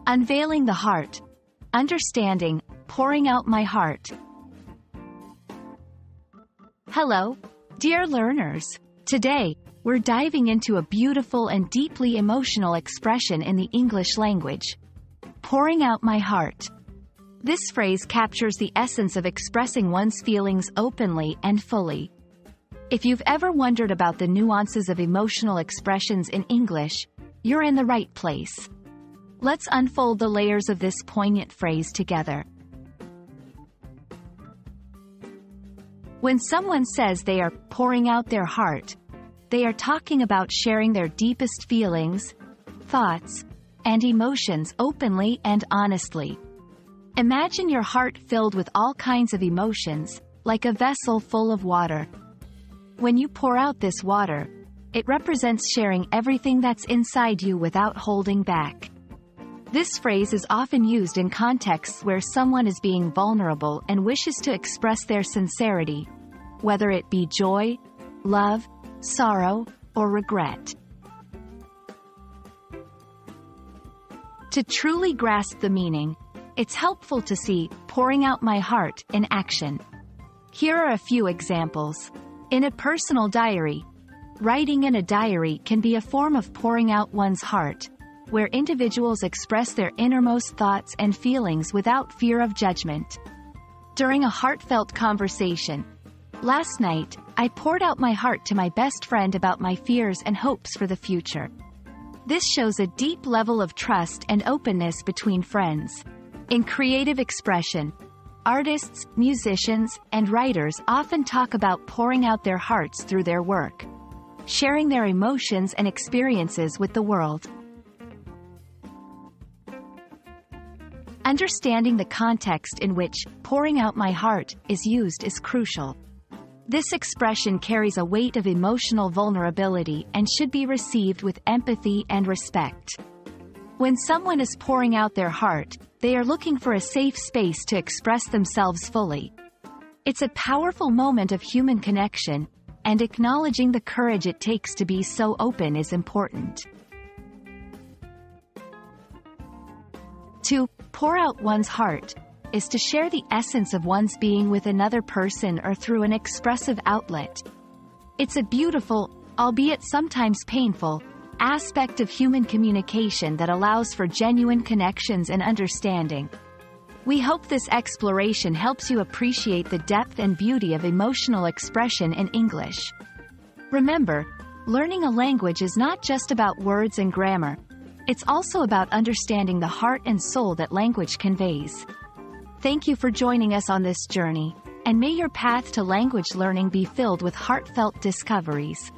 Unveiling the Heart. Understanding, pouring out my heart. Hello, dear learners. Today, we're diving into a beautiful and deeply emotional expression in the English language. Pouring out my heart. This phrase captures the essence of expressing one's feelings openly and fully. If you've ever wondered about the nuances of emotional expressions in English, you're in the right place. Let's unfold the layers of this poignant phrase together. When someone says they are pouring out their heart, they are talking about sharing their deepest feelings, thoughts, and emotions openly and honestly. Imagine your heart filled with all kinds of emotions, like a vessel full of water. When you pour out this water, it represents sharing everything that's inside you without holding back. This phrase is often used in contexts where someone is being vulnerable and wishes to express their sincerity, whether it be joy, love, sorrow, or regret. To truly grasp the meaning, it's helpful to see pouring out my heart in action. Here are a few examples. In a personal diary, writing in a diary can be a form of pouring out one's heart, where individuals express their innermost thoughts and feelings without fear of judgment. During a heartfelt conversation, last night, I poured out my heart to my best friend about my fears and hopes for the future. This shows a deep level of trust and openness between friends. In creative expression, artists, musicians, and writers often talk about pouring out their hearts through their work, sharing their emotions and experiences with the world. Understanding the context in which pouring out my heart is used is crucial. This expression carries a weight of emotional vulnerability and should be received with empathy and respect. When someone is pouring out their heart, they are looking for a safe space to express themselves fully. It's a powerful moment of human connection, and acknowledging the courage it takes to be so open is important. To pour out one's heart is to share the essence of one's being with another person or through an expressive outlet. It's a beautiful, albeit sometimes painful, aspect of human communication that allows for genuine connections and understanding. We hope this exploration helps you appreciate the depth and beauty of emotional expression in English. Remember, learning a language is not just about words and grammar. It's also about understanding the heart and soul that language conveys. Thank you for joining us on this journey, and may your path to language learning be filled with heartfelt discoveries.